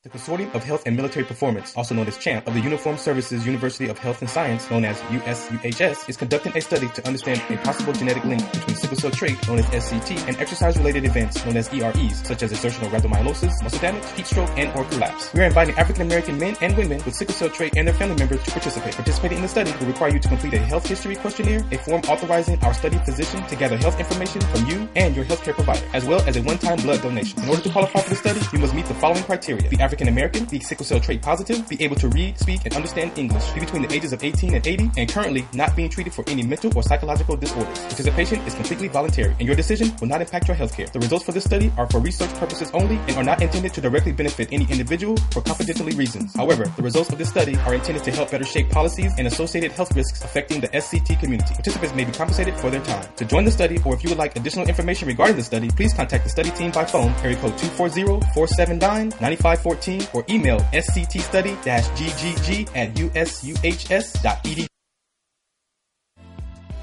The Consortium of Health and Military Performance, also known as CHAMP, of the Uniformed Services University of Health and Science, known as USUHS, is conducting a study to understand a possible genetic link between sickle cell trait, known as SCT, and exercise-related events, known as EREs, such as exertional rhabdomyolysis, muscle damage, heat stroke, and or collapse. We are inviting African-American men and women with sickle cell trait and their family members to participate. Participating in the study will require you to complete a health history questionnaire, a form authorizing our study physician to gather health information from you and your healthcare provider, as well as a one-time blood donation. In order to qualify for the study, you must meet the following criteria: be African American, be sickle cell trait positive, be able to read, speak, and understand English, be between the ages of 18 and 80, and currently not being treated for any mental or psychological disorders. Participation is completely voluntary, and your decision will not impact your healthcare. The results for this study are for research purposes only and are not intended to directly benefit any individual for confidentiality reasons. However, the results of this study are intended to help better shape policies and associated health risks affecting the SCT community. Participants may be compensated for their time. To join the study, or if you would like additional information regarding the study, please contact the study team by phone, area code 240-479-9514, or email sctstudy-ggg@usuhs.edu.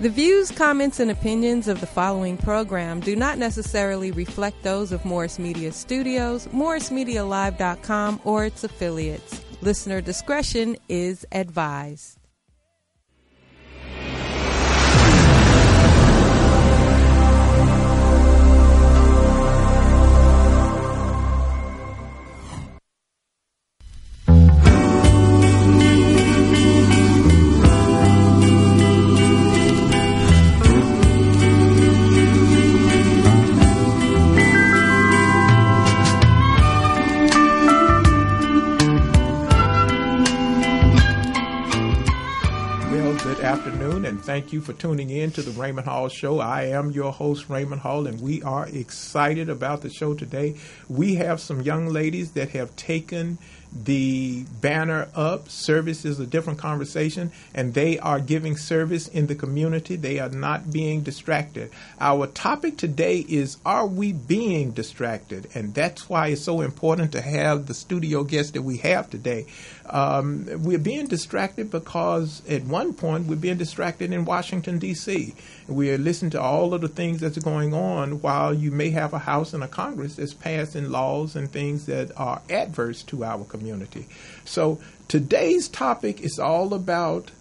The views, comments, and opinions of the following program do not necessarily reflect those of Morris Media Studios, MorrisMediaLive.com, or its affiliates. Listener discretion is advised. And thank you for tuning in to the Raymond Hall Show. I am your host, Raymond Hall, and we are excited about the show today. We have some young ladies that have taken the banner up. Service is a different conversation, and they are giving service in the community. They are not being distracted. Our topic today is, are we being distracted? And that's why it's so important to have the studio guest that we have today. We're being distracted because at one point we're being distracted in Washington, D.C. We're listening to all of the things that's going on while you may have a House and a Congress that's passing laws and things that are adverse to our community. So today's topic is all about,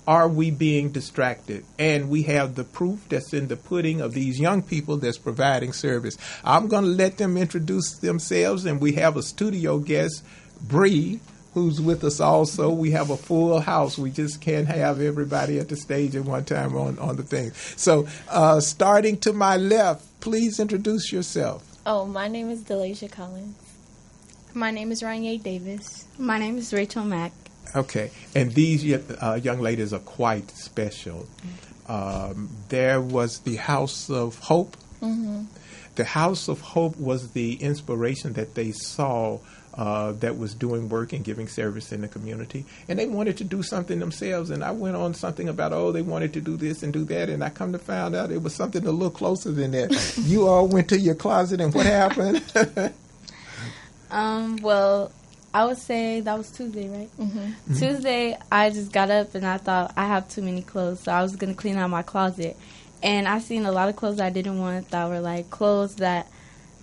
are we being distracted? And we have the proof that's in the pudding of these young people that's providing service. I'm going to let them introduce themselves, and we have a studio guest, Bree, who's with us also. We have a full house. We just can't have everybody at the stage at one time on the thing. So starting to my left, please introduce yourself. Oh, my name is Delasha Collins. My name is Ryan Davis. My name is Rachel Mack. Okay, and these young ladies are quite special. There was the House of Hope. Mm-hmm. The House of Hope was the inspiration that they saw that was doing work and giving service in the community. And they wanted to do something themselves. And I went on something about, they wanted to do this and do that. And I come to find out it was something a little closer than that. You all went to your closet, and what happened? Well, I would say that was Tuesday, right? Mm-hmm. Mm-hmm. Tuesday, I just got up and I thought I have too many clothes. So I was going to clean out my closet. And I seen a lot of clothes I didn't want that were like clothes that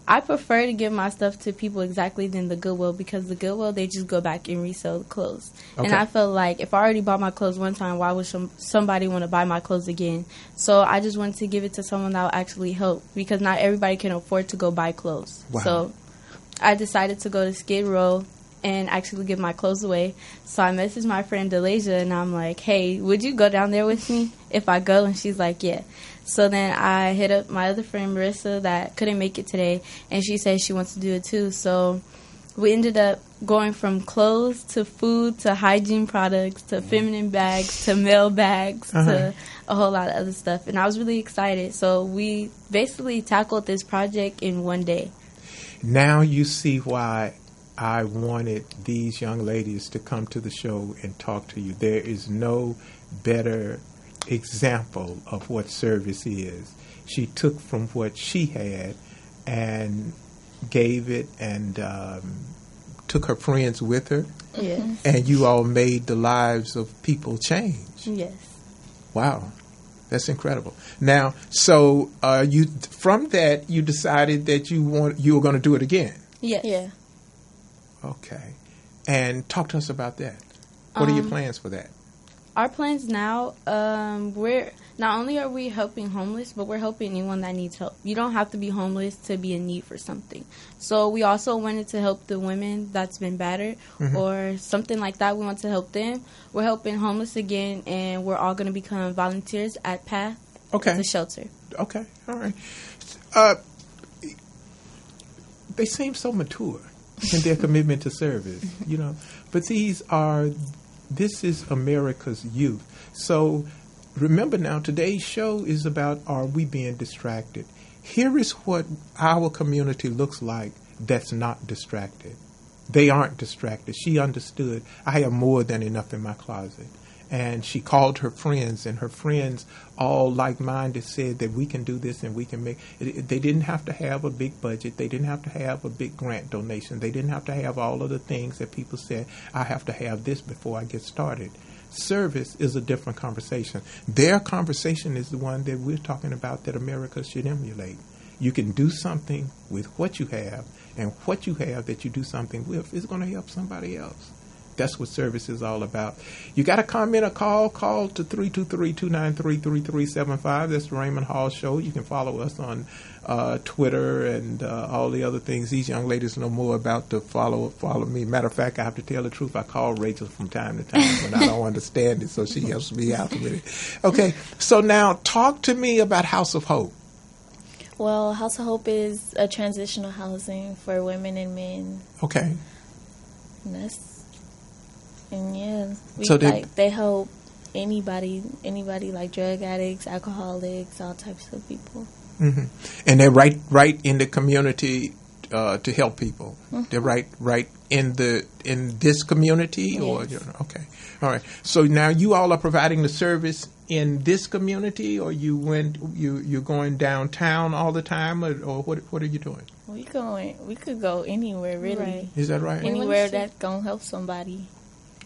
I prefer to give my stuff to people exactly than the Goodwill, because the Goodwill, they just go back and resell the clothes. Okay. And I felt like if I already bought my clothes one time, why would somebody want to buy my clothes again? So I just wanted to give it to someone that will actually help, because not everybody can afford to go buy clothes. Wow. So I decided to go to Skid Row and actually give my clothes away. So I messaged my friend Delasha, and I'm like, hey, would you go down there with me if I go? And she's like, yeah. So then I hit up my other friend, Marissa, that couldn't make it today, and she said she wants to do it too. So we ended up going from clothes to food to hygiene products to feminine bags to male bags to a whole lot of other stuff. And I was really excited. So we basically tackled this project in one day. Now you see why I wanted these young ladies to come to the show and talk to you. There is no better example of what service is. She took from what she had and gave it, and took her friends with her. Yes. And you all made the lives of people change. Yes. Wow. That's incredible. Now, so you from that you decided that you were going to do it again. Yes. Yeah. Okay. And talk to us about that. What are your plans for that? Our plans now, we're not only are we helping homeless, but we're helping anyone that needs help. You don't have to be homeless to be in need for something. So we also wanted to help the women that's been battered or something like that. We want to help them. We're helping homeless again, and we're all going to become volunteers at PATH, the shelter. Okay, all right. They seem so mature in their commitment to service, but this is America's youth. So remember now, today's show is about, are we being distracted? Here is what our community looks like that's not distracted. They aren't distracted. She understood, I have more than enough in my closet. And she called her friends, and her friends, all like-minded, said that we can do this and we can make it. They didn't have to have a big budget. They didn't have to have a big grant donation. They didn't have to have all of the things that people said, I have to have this before I get started. Service is a different conversation. Their conversation is the one that we're talking about that America should emulate. You can do something with what you have, and what you have that you do something with is going to help somebody else. That's what service is all about. You got a comment or call to 323-293-3375. That's the Raymond Hall Show. You can follow us on Twitter and all the other things. These young ladies know more about to follow me. Matter of fact, I have to tell the truth. I call Rachel from time to time when I don't understand it, so she helps me out with it. Okay, so now talk to me about House of Hope. Well, House of Hope is a transitional housing for women and men. Okay. They help anybody like drug addicts, alcoholics, all types of people. Mm-hmm. And they're right in the community to help people. Mm-hmm. They're right in this community, yes. Or okay, all right. So now you all are providing the service in this community, or you're going downtown all the time, or what are you doing? We could go anywhere, really. Right. Is that right? Anywhere that's gonna help somebody.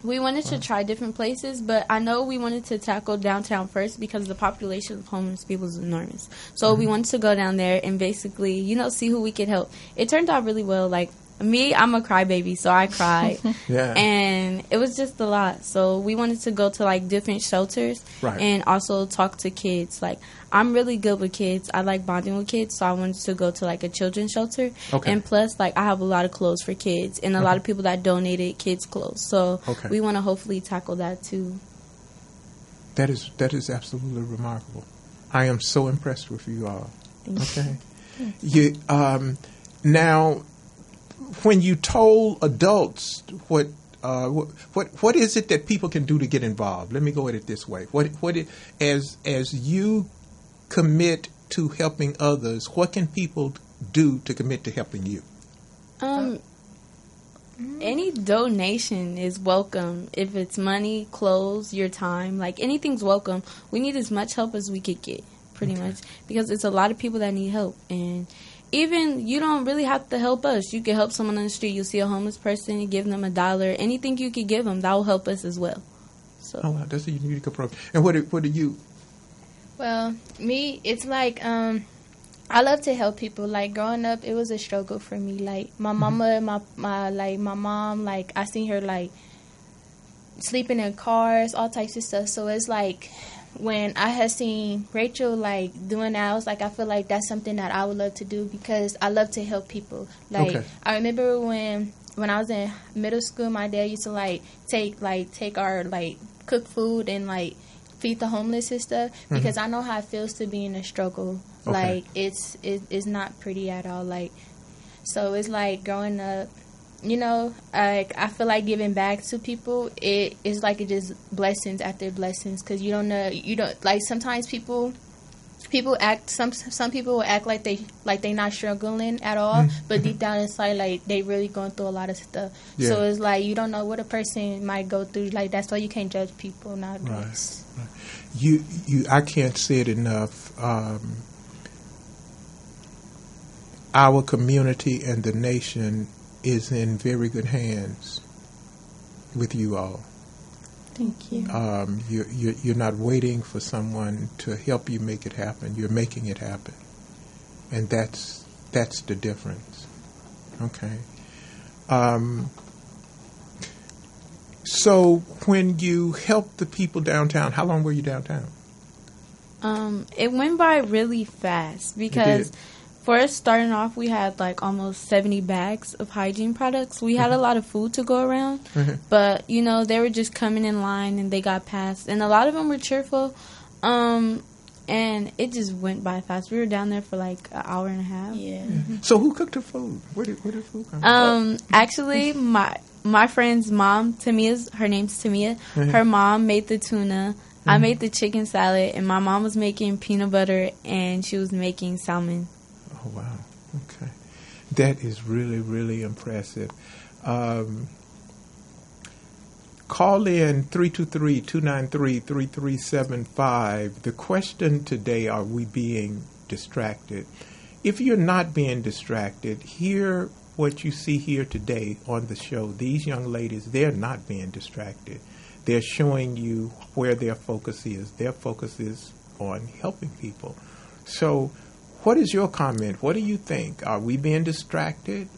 We wanted to try different places, but I know we wanted to tackle downtown first because the population of homeless people is enormous. So we wanted to go down there and basically, see who we could help. It turned out really well. Like, me, I'm a crybaby, so I cried. Yeah. And it was just a lot. So we wanted to go to, different shelters and also talk to kids. I'm really good with kids. I like bonding with kids, so I wanted to go to, a children's shelter. Okay. And plus, I have a lot of clothes for kids and a lot of people that donated kids' clothes. So we want to hopefully tackle that, too. That is absolutely remarkable. I am so impressed with you all. Okay. You now, when you told adults what is it that people can do to get involved? Let me go at it this way. As you commit to helping others, what can people do to commit to helping you? Any donation is welcome. If it's money, clothes, your time, anything's welcome. We need as much help as we could get, pretty much, because it's a lot of people that need help. And even you don't really have to help us. You can help someone on the street. You see a homeless person, you give them $1. Anything you could give them, that will help us as well. So. Oh, wow, that's a unique approach. And what do you? Well, me, it's I love to help people. Growing up, it was a struggle for me. My mama, my mom, I seen her sleeping in cars, all types of stuff. So it's when I had seen Rachel doing that, I was I feel like that's something that I would love to do because I love to help people. I remember when I was in middle school, my dad used to take our cook food and feed the homeless and stuff because I know how it feels to be in a struggle. Okay. It's not pretty at all. So it's growing up. I feel like giving back to people, it is it just blessings after blessings because you don't know, sometimes people act, some people will act like they not struggling at all, but deep down inside, they really going through a lot of stuff. Yeah. So it's you don't know what a person might go through. That's why you can't judge people nowadays. Right. I can't say it enough. Our community and the nation is in very good hands with you all. Thank you. You're not waiting for someone to help you make it happen. You're making it happen, and that's the difference. Okay. So when you helped the people downtown, how long were you downtown? It went by really fast because for us starting off, we had like almost 70 bags of hygiene products. We had a lot of food to go around, but you know, they were just coming in line and they got passed, and a lot of them were cheerful. And it just went by fast. We were down there for like an hour and a half. Yeah. So who cooked the food? Where did food come from? Actually, my friend's mom, her name's Tamia. Her mom made the tuna. I made the chicken salad, and my mom was making peanut butter, and she was making salmon. Oh, wow. Okay. That is really, really impressive. Call in 323-293-3375. The question today, are we being distracted? If you're not being distracted, hear what you see here today on the show. These young ladies, they're not being distracted. They're showing you where their focus is. Their focus is on helping people. So what is your comment? What do you think? Are we being distracted?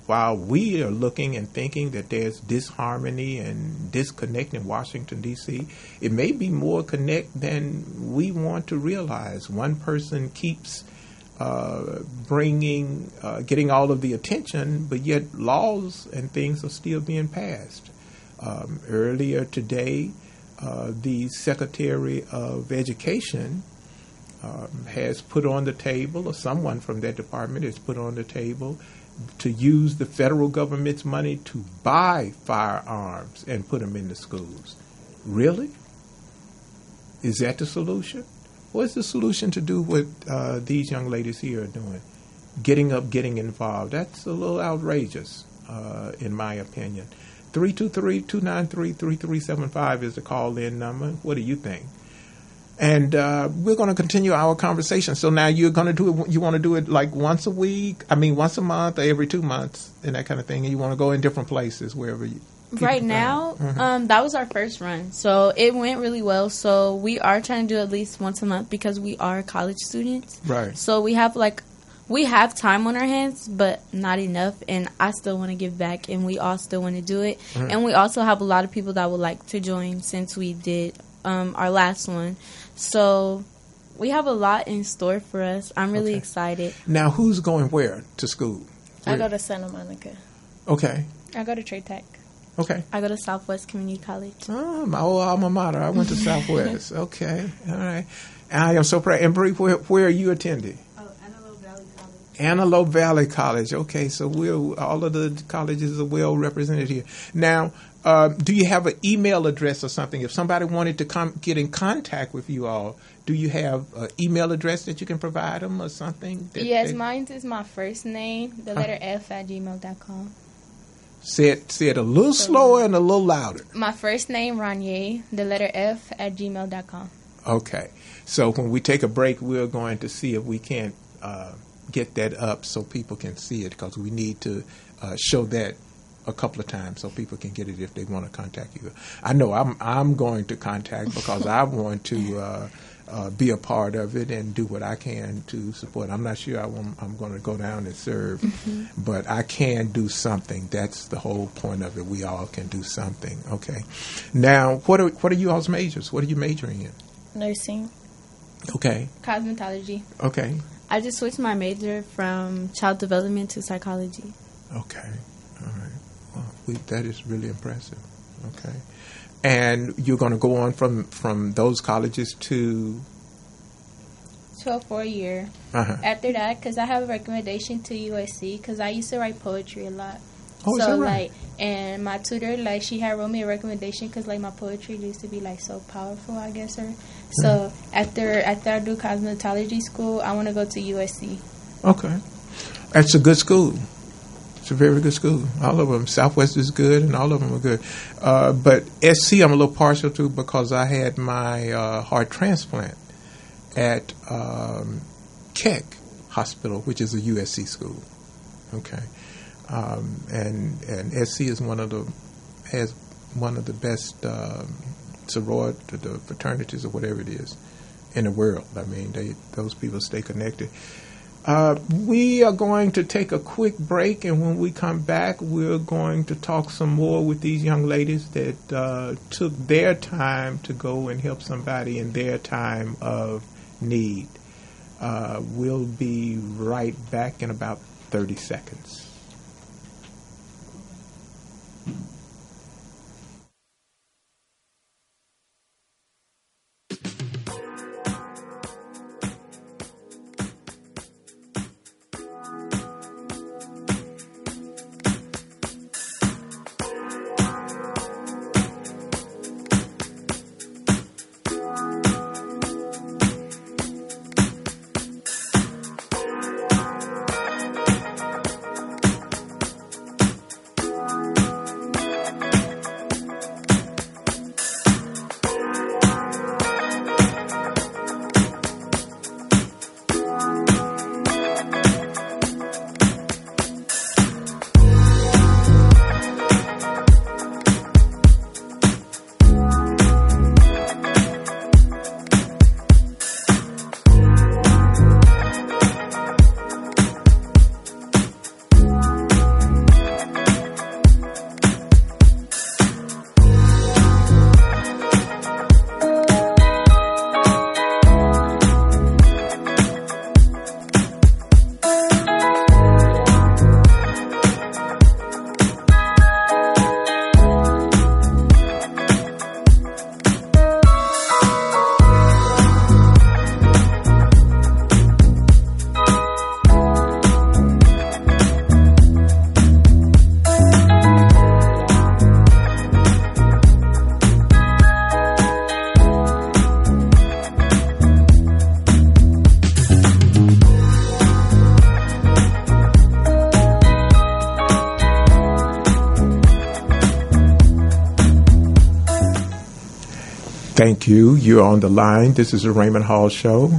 While we are looking and thinking that there's disharmony and disconnect in Washington, D.C., it may be more connect than we want to realize. One person keeps getting all of the attention, but yet laws and things are still being passed. Earlier today, the Secretary of Education has put on the table, or someone from that department has put on the table, to use the federal government's money to buy firearms and put them in the schools. Really? Is that the solution? What's the solution to do what these young ladies here are doing? Getting up, getting involved. That's a little outrageous, in my opinion. 323-293-3375 is the call-in number. What do you think? And we're going to continue our conversation. So now you're going to do it. You want to do it like once a week? I mean, once a month or every 2 months and that kind of thing. And you want to go in different places wherever you. Right now, that was our first run. So it went really well. So we are trying to do at least once a month because we are college students. Right. So we have time on our hands, but not enough. And I still want to give back, and we all still want to do it. And we also have a lot of people that would like to join since we did our last one. So we have a lot in store for us. I'm really excited. Now, who's going where to school? I go to Santa Monica. Okay. I go to Trade Tech. Okay. I go to Southwest Community College. Oh, my old alma mater. I went to Southwest. Okay. All right. I am so proud. And Bree, where are you attending? Antelope Valley College. Antelope Valley College. Okay, so all of the colleges are well represented here. Now, do you have an email address or something? If somebody wanted to get in contact with you all, do you have an email address that you can provide them or something? Yes, mine is my first name, the letter F at gmail.com. Say it a little slower and a little louder. My first name, Ranier, the letter F at gmail.com. Okay. So when we take a break, we're going to see if we can't get that up so people can see it, because we need to show that a couple of times so people can get it if they want to contact you. I know I'm going to contact because I want to be a part of it and do what I can to support. I'm not sure I'm going to go down and serve, but I can do something. That's the whole point of it. We all can do something. Okay. Now, what are you all's majors? What are you majoring in? Nursing. Okay. Cosmetology. Okay. I just switched my major from child development to psychology. Okay. All right. Well, that is really impressive. Okay. And you're going to go on from those colleges to 12 for a year. After that, because I have a recommendation to USC, because I used to write poetry a lot. Oh, so, is that right? and my tutor, she had wrote me a recommendation because, my poetry used to be, so powerful, I guess. So, after I do cosmetology school, I want to go to USC. Okay. That's a good school. It's a very good school. All of them. Southwest is good, and all of them are good. But SC I'm a little partial to because I had my heart transplant at Keck Hospital, which is a USC school. Okay. And SC is has one of the best sorority, the fraternities or whatever it is in the world. I mean, those people stay connected. We are going to take a quick break, and when we come back, we're going to talk some more with these young ladies that took their time to go and help somebody in their time of need. We'll be right back in about 30 seconds. Thank you. You're on the line. This is the Raymond Hall Show.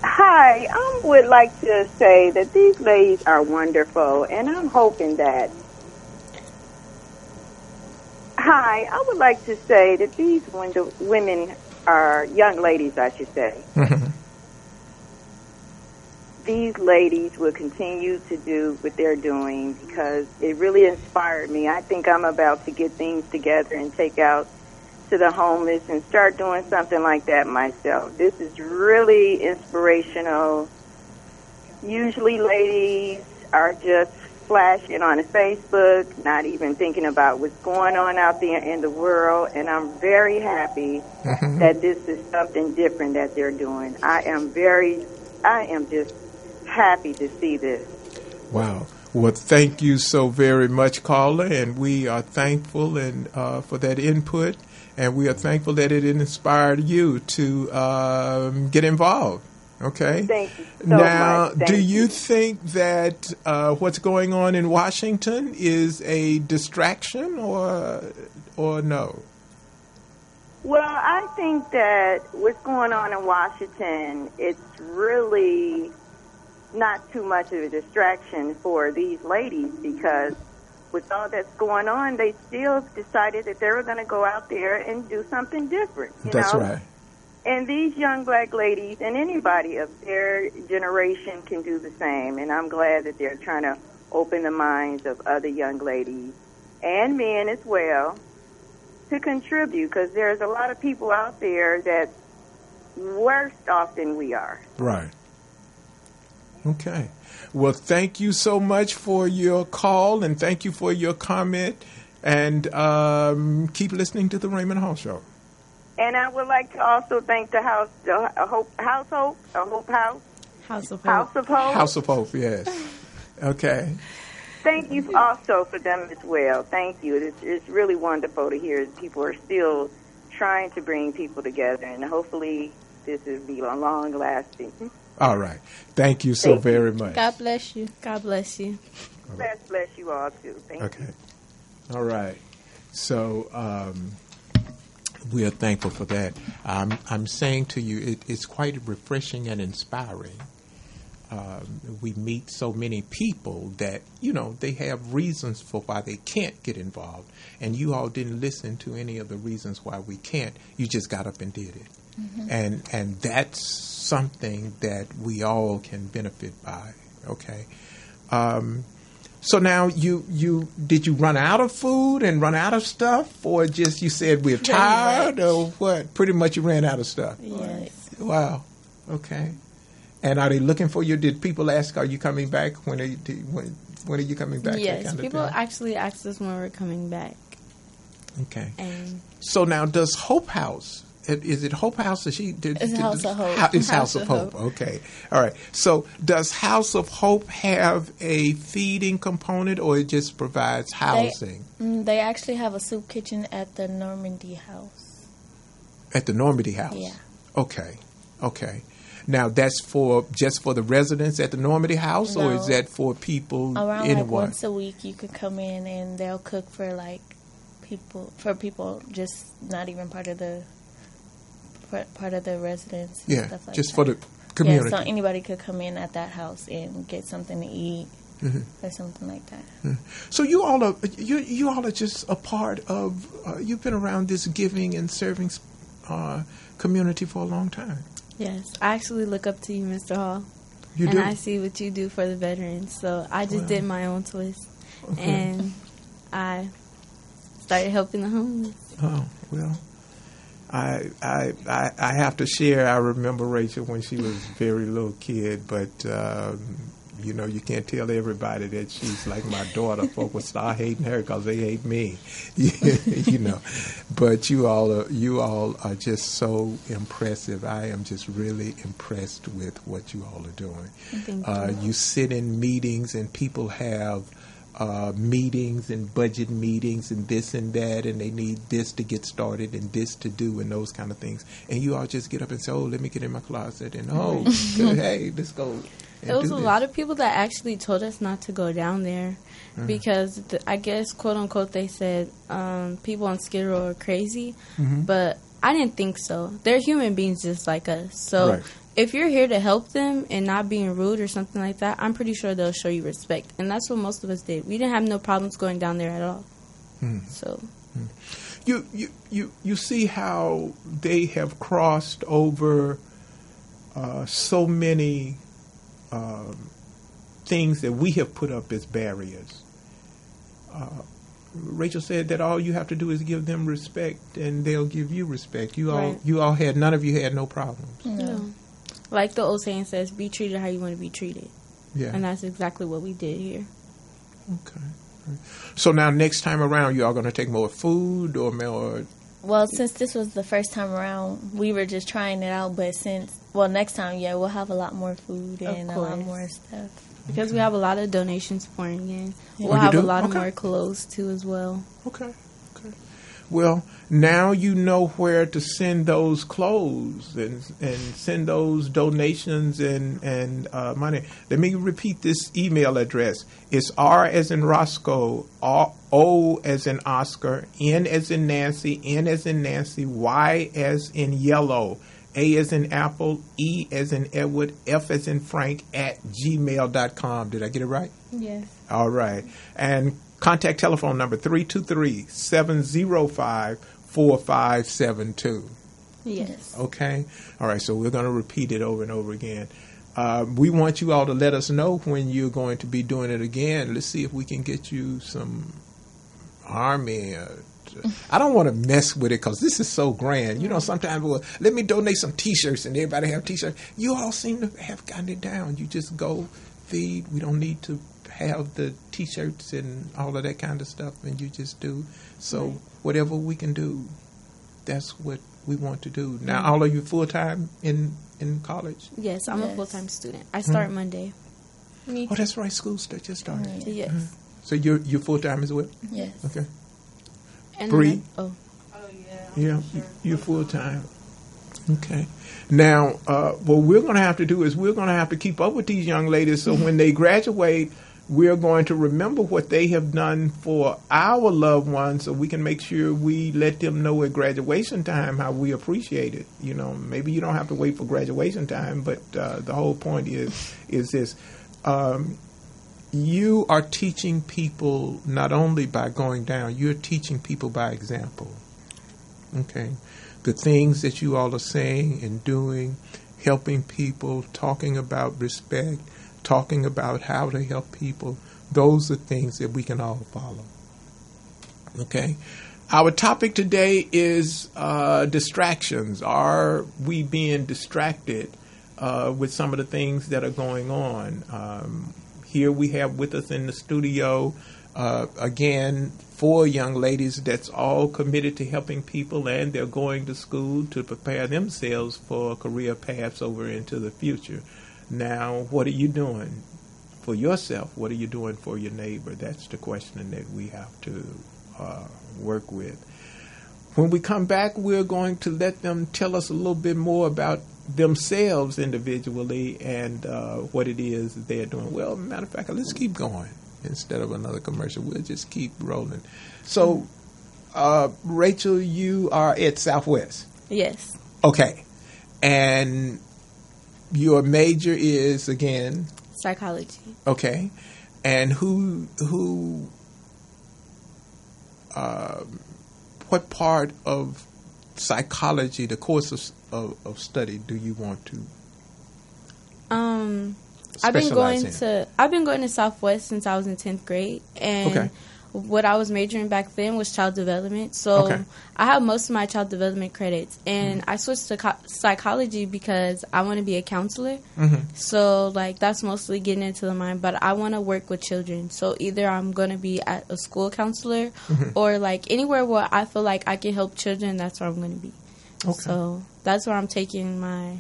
Hi. I would like to say that these ladies are wonderful, and I'm hoping that... Hi. I would like to say that these women are young ladies, I should say. These ladies will continue to do what they're doing because it really inspired me. I think I'm about to get things together and take out to the homeless and start doing something like that myself. This is really inspirational. Usually ladies are just flashing on Facebook, not even thinking about what's going on out there in the world, and I'm very happy that this is something different that they're doing. I am just happy to see this. Wow. Well, thank you so very much, caller, and we are thankful and for that input. And we are thankful that it inspired you to get involved. Okay? Thank you so now, much. do you think that what's going on in Washington is a distraction or no? Well, I think that what's going on in Washington, it's really not too much of a distraction for these ladies because with all that's going on, they still decided that they were going to go out there and do something different. That's right. And these young black ladies and anybody of their generation can do the same. And I'm glad that they're trying to open the minds of other young ladies and men as well to contribute because there's a lot of people out there that's worse off than we are. Right. Okay. Well, thank you so much for your call and thank you for your comment. And keep listening to the Raymond Hall Show. And I would like to also thank the House of Hope, yes. Okay. Thank you also for them as well. Thank you. It's really wonderful to hear people are still trying to bring people together, and hopefully this will be long-lasting. All right. Thank you so very much. God bless you. God bless you. God bless you all, too. Thank you. Okay. All right. So we are thankful for that. I'm saying to you, it's quite refreshing and inspiring we meet so many people that, they have reasons for why they can't get involved. And you all didn't listen to any of the reasons why we can't. You just got up and did it. Mm-hmm. And that's something that we all can benefit by. Okay. So now did you run out of food and run out of stuff, or just you said we're tired, or what? Pretty much you ran out of stuff. Yes. Wow. Okay. And are they looking for you? Did people ask, are you coming back? When are you coming back? Yes, people actually ask us when we're coming back. Okay. And so now, does Hope House, is it Hope House? It's House of Hope. It's House of Hope. Okay. All right. So does House of Hope have a feeding component, or it just provides housing? They actually have a soup kitchen at the Normandy House. At the Normandy House? Yeah. Okay. Now, that's just for the residents at the Normandy House, or is that for people around anywhere? Once a week you could come in and they'll cook for people just not even part of the residents. Yeah, stuff like just that. For the community. Yeah, so anybody could come in at that house and get something to eat or something like that. So you all are just a part of. You've been around this giving and serving community for a long time. yes, I actually look up to you, Mr. Hall. You and do? I see what you do for the veterans. So I just did my own twist. Okay. And I started helping the homeless. Oh, well, I have to share. I remember Rachel when she was a very little kid, but you can't tell everybody that she's like my daughter. Folk will start hating her because they hate me, But you all are just so impressive. I am just really impressed with what you all are doing. Thank you. You sit in meetings and people have meetings and budget meetings and this and that, and they need this to get started and this to do and those kind of things. And you all just get up and say, "Oh, let me get in my closet," and hey, let's go. There was a lot of people that actually told us not to go down there because I guess, quote unquote, they said people on Skid Row are crazy, but I didn't think so. They're human beings just like us. So if you're here to help them and not being rude or something like that, I'm pretty sure they'll show you respect. And that's what most of us did. We didn't have no problems going down there at all. So you see how they have crossed over so many things that we have put up as barriers. Rachel said that all you have to do is give them respect, and they'll give you respect. None of you had no problems. No. Like the old saying says, be treated how you want to be treated. Yeah. And that's exactly what we did here. Okay. So now next time around, you all going to take more food or more? Well, since this was the first time around, we were just trying it out. But next time, we'll have a lot more food and a lot more stuff. Because we have a lot of donations pouring in. We'll have a lot more clothes, too, as well. Okay. Well, now you know where to send those clothes and send those donations and money. Let me repeat this email address. It's R as in Roscoe, O as in Oscar, N as in Nancy, N as in Nancy, Y as in yellow, A as in Apple, E as in Edward, F as in Frank @gmail.com. Did I get it right? Yes. All right. And contact telephone number 323-705-4572. Yes. Okay. All right. So we're going to repeat it over and over again. We want you all to let us know when you're going to be doing it again. Let's see if we can get you some army. I don't want to mess with it because this is so grand. Sometimes let me donate some T-shirts and everybody have T-shirts. You all seem to have gotten it down. You just go feed. We don't need to have the T-shirts and all of that kind of stuff, and you just do. So whatever we can do, that's what we want to do. Now, all of you full-time in college? Yes, I'm a full-time student. I start Monday. Oh, that's right. School just started. Yes. So you're full-time as well? Yes. Okay. And Bree? Yeah. You're full-time. Okay. Now, what we're going to have to do is we're going to have to keep up with these young ladies so when they graduate, we're going to remember what they have done for our loved ones, so we can make sure we let them know at graduation time how we appreciate it. You know, maybe you don't have to wait for graduation time, but the whole point is this. You are teaching people not only by going down, you're teaching people by example. Okay? The things that you all are saying and doing, helping people, talking about respect, talking about how to help people, those are things that we can all follow. Okay? Our topic today is distractions. Are we being distracted with some of the things that are going on? Here we have with us in the studio, again, 4 young ladies that's all committed to helping people, and they're going to school to prepare themselves for career paths over into the future. Now, what are you doing for yourself? What are you doing for your neighbor? That's the question that we have to work with. When we come back, we're going to let them tell us a little bit more about themselves individually and what it is that they're doing. Well, matter of fact, let's keep going. Instead of another commercial, we'll just keep rolling. So, Rachel, you are at Southwest. Yes. Okay. And your major is, again? Psychology. Okay. And what part of psychology, the course of study, do you want to I've been going to Southwest since I was in 10th grade, and what I was majoring back then was child development. So I have most of my child development credits, and I switched to psychology because I want to be a counselor. So like that's mostly getting into the mind, but I want to work with children. So either I'm going to be at a school counselor or like anywhere where I feel like I can help children. That's where I'm going to be. So that's where I'm taking my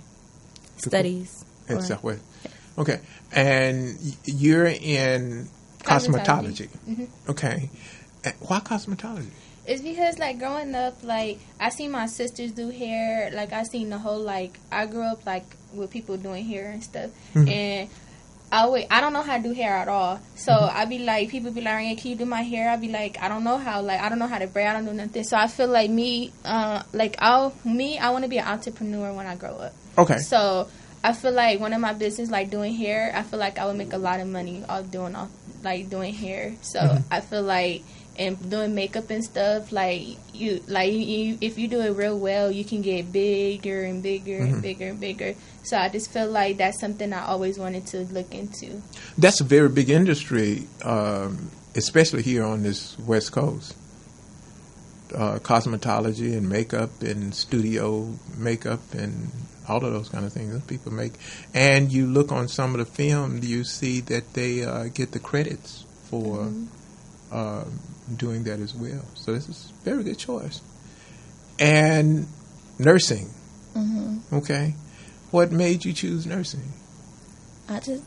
studies. At Southwest. Okay. And you're in cosmetology. Okay. And why cosmetology? It's because, like, growing up, like, I seen my sisters do hair. Like, I seen the whole, like, I grew up, like, with people doing hair and stuff. And I don't know how to do hair at all. So I be like, people be like, "Can you do my hair?" I be like, I don't know how. Like, I don't know how to braid. I don't do nothing. So I feel like I want to be an entrepreneur when I grow up. Okay. So I feel like one of my business, like doing hair, I feel like I would make a lot of money doing hair. So I feel like, and doing makeup and stuff, if you do it real well, you can get bigger and bigger and bigger and bigger. So I just feel like that's something I always wanted to look into. That's a very big industry, especially here on this West Coast. Cosmetology and makeup and studio makeup and all of those kind of things that people make. And you look on some of the film, you see that they get the credits for doing that as well. So this is a very good choice. And nursing. Okay. What made you choose nursing? It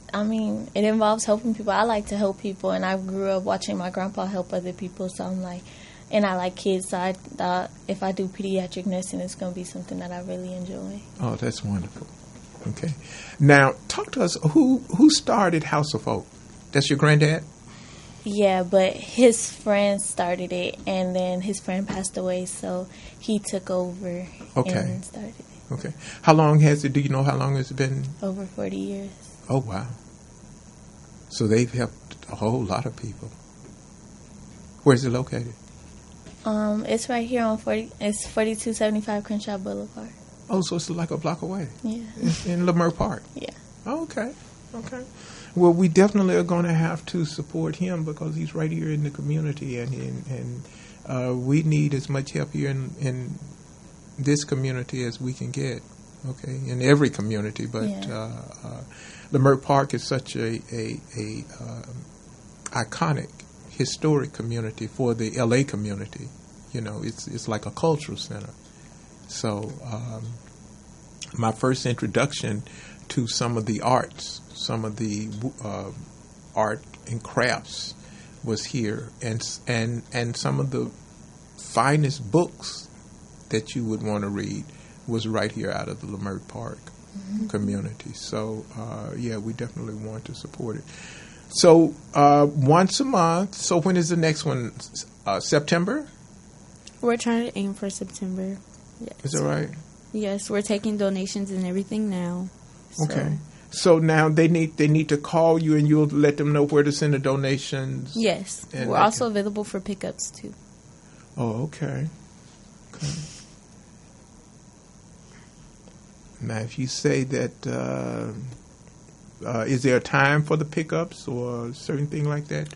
involves helping people. I like to help people, and I grew up watching my grandpa help other people, so I'm like, and I like kids, so I thought if I do pediatric nursing, it's going to be something that I really enjoy. Oh, that's wonderful. Okay. Now, talk to us. Who started House of Hope? That's your granddad? Yeah, but his friend started it, and then his friend passed away, so he took over and started it. Okay. How long has it, do you know how long it's been? Over 40 years. Oh, wow. So they've helped a whole lot of people. Where's it located? It's right here on 4275 Crenshaw Boulevard. Oh, so it's like a block away. Yeah. In Lemur Park. Yeah. Okay. Well, we definitely are going to have to support him because he's right here in the community, and we need as much help here in this community as we can get. Okay, in every community, but Lemur Park is such a iconic, historic community for the LA community. You know, it's like a cultural center. So my first introduction to some of the arts, some of the art and crafts was here, and some of the finest books that you would want to read was right here out of the Lemur Park community. So, we definitely want to support it. So once a month. So when is the next one? September? We're trying to aim for September. Yes. Is that right? Yes, we're taking donations and everything now. So. Okay. So now they need to call you, and you'll let them know where to send the donations. Yes, and we're also available for pickups too. Oh, okay. Now, if you say that, is there a time for the pickups or certain thing like that?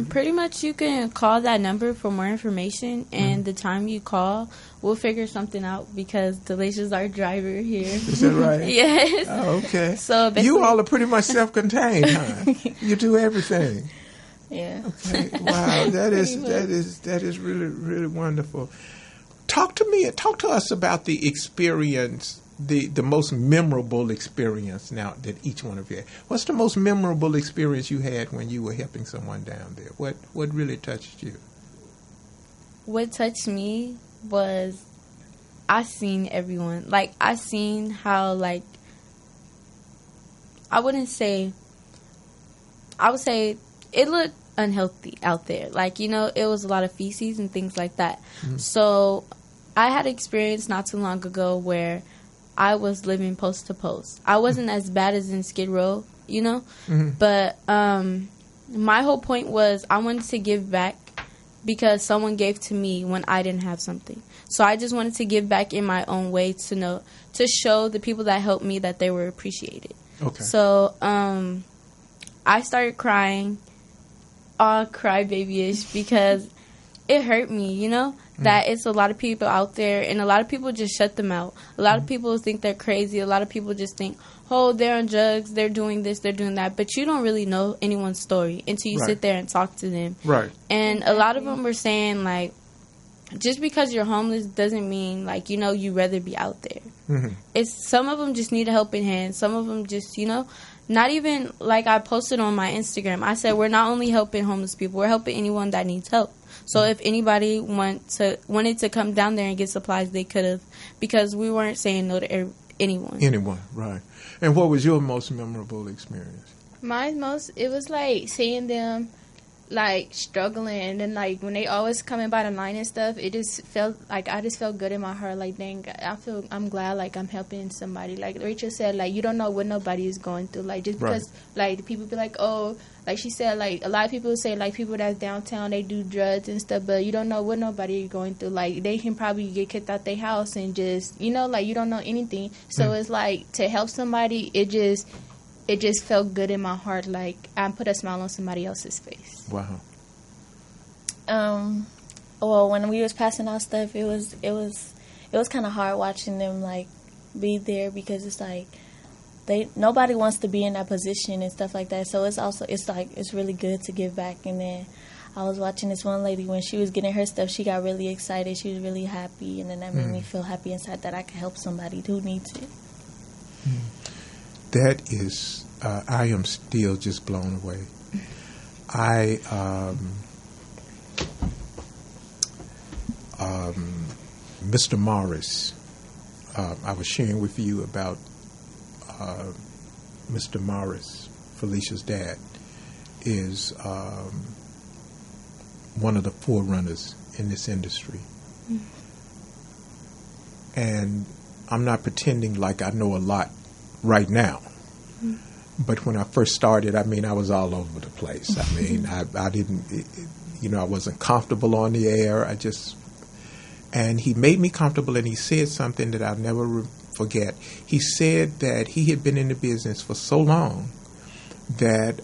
Pretty much you can call that number for more information, and the time you call, we'll figure something out because Delicia's our driver here. Is that right? Yes. Oh, okay. So you all are pretty much self-contained, huh? You do everything. Yeah. Okay. Wow, that is really, really wonderful. Talk to us about the experience, the most memorable experience now that each one of you had. What's the most memorable experience you had when you were helping someone down there? What really touched you? What touched me was I seen everyone. Like, I seen how, like, I would say it looked unhealthy out there. Like, you know, it was a lot of feces and things like that. Mm-hmm. So I had experience not too long ago where I was living post to post. I wasn't as bad as in Skid Row, you know, but my whole point was I wanted to give back because someone gave to me when I didn't have something. So I just wanted to give back in my own way to show the people that helped me that they were appreciated. Okay. So I started crying, all crybaby-ish, because it hurt me, you know, that it's a lot of people out there, and a lot of people just shut them out. A lot of people think they're crazy. A lot of people just think, oh, they're on drugs, they're doing this, they're doing that. But you don't really know anyone's story until you sit there and talk to them. Right. And a lot of them were saying, like, just because you're homeless doesn't mean, like, you know, you'd rather be out there. Mm-hmm. It's some of them just need a helping hand. Some of them just, you know, not even, like I posted on my Instagram. I said we're not only helping homeless people, we're helping anyone that needs help. So if anybody wanted to come down there and get supplies, they could have, because we weren't saying no to anyone. Anyone, right. And what was your most memorable experience? It was like seeing them like struggling, and like when they always coming by the line and stuff, it just felt like I just felt good in my heart. Like, dang, I'm glad like I'm helping somebody. Like Rachel said, like you don't know what nobody is going through. Like just because like the people be like, oh, like she said, like a lot of people say like people that's downtown they do drugs and stuff, but you don't know what nobody is going through. Like they can probably get kicked out their house and just, you know, like you don't know anything. So it's like to help somebody, it just felt good in my heart. Like I put a smile on somebody else's face. Wow. Well, when we was passing out stuff, it was kind of hard watching them like be there, because it's like nobody wants to be in that position and stuff like that. So it's really good to give back. And then I was watching this one lady when she was getting her stuff, she got really excited. She was really happy, and then that made me feel happy inside that I could help somebody who needs it. That is, I am still just blown away. Mr. Morris, I was sharing with you about Mr. Morris, Felicia's dad, is one of the forerunners in this industry. And I'm not pretending like I know a lot right now. But when I first started, I mean, I was all over the place. I mean, I didn't, you know, I wasn't comfortable on the air. And he made me comfortable, and he said something that I'll never forget. He said that he had been in the business for so long that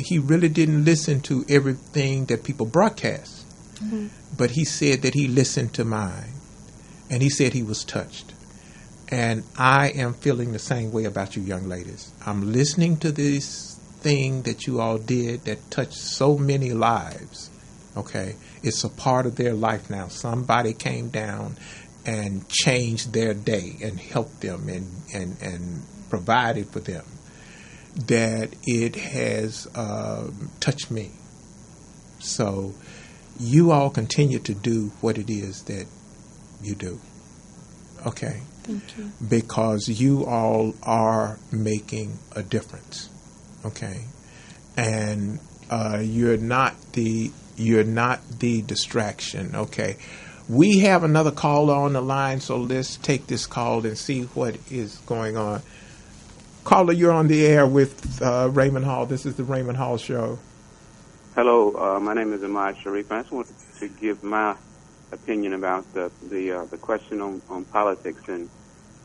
he really didn't listen to everything that people broadcast. Mm-hmm. But he said that he listened to mine, and he said he was touched. And I am feeling the same way about you young ladies. I'm listening to this thing that you all did that touched so many lives. Okay? It's a part of their life now. Somebody came down and changed their day and helped them and provided for them. That it has touched me. So you all continue to do what it is that you do. Okay? Thank you. Because you all are making a difference. Okay? and you're not the distraction. Okay. We have another caller on the line, so let's take this call and see what is going on. Caller, you're on the air with Raymond Hall. This is the Raymond Hall Show. Hello, my name is Ahmad Sharif. I just wanted to give my opinion about the question on politics and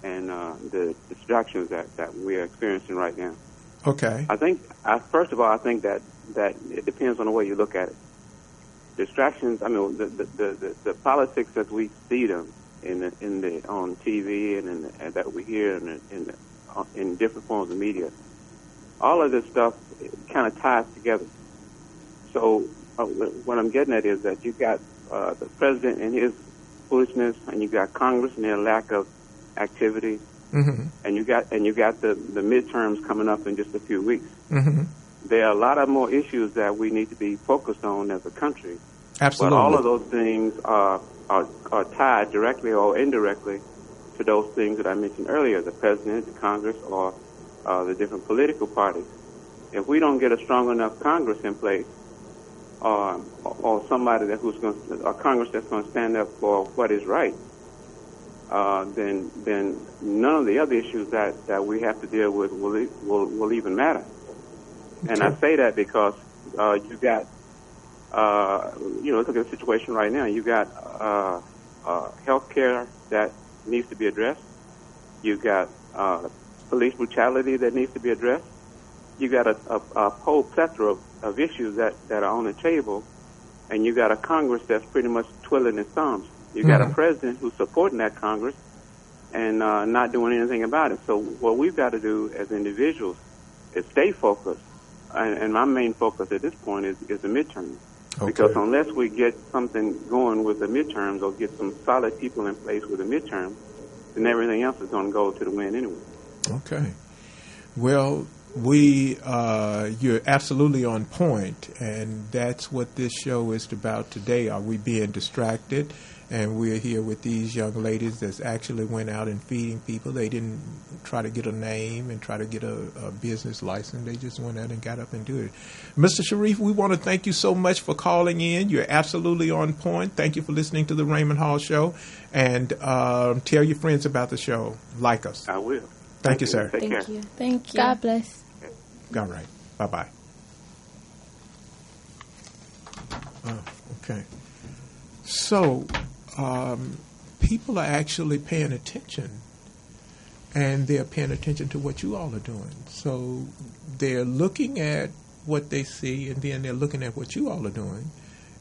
the distractions that we are experiencing right now. Okay. First of all, I think that it depends on the way you look at it. Distractions. I mean, the politics as we see them on TV and that we hear in different forms of media. All of this stuff kind of ties together. So what I'm getting at is that you got the president and his foolishness, and you got Congress and their lack of activity, and you got the midterms coming up in just a few weeks. There are a lot of more issues that we need to be focused on as a country. Absolutely. But all of those things are tied directly or indirectly to those things that I mentioned earlier: the president, the Congress, or the different political parties. If we don't get a strong enough Congress in place, or somebody a Congress that's going to stand up for what is right, then none of the other issues that we have to deal with will even matter. Okay. And I say that because you got look at the situation right now. You got health care that needs to be addressed. You got police brutality that needs to be addressed. You got a whole plethora of issues that are on the table, and you got a Congress that's pretty much twiddling its thumbs. You got a president who's supporting that Congress and not doing anything about it. So what we've got to do as individuals is stay focused. And my main focus at this point is the midterms. Okay. Because unless we get something going with the midterms or get some solid people in place with the midterms, then everything else is going to go to the wind anyway. Okay. Well, you're absolutely on point, and that's what this show is about today. Are we being distracted? And we're here with these young ladies that actually went out and feeding people. They didn't try to get a name and try to get a business license. They just went out and got up and do it. Mr. Sharif, we want to thank you so much for calling in. You're absolutely on point. Thank you for listening to the Raymond Hall Show. And tell your friends about the show. Like us. I will. Thank you, sir. Take care. Thank you. God bless. All right. Bye-bye. Oh, okay. So people are actually paying attention, and they're paying attention to what you all are doing. So they're looking at what they see, and then they're looking at what you all are doing,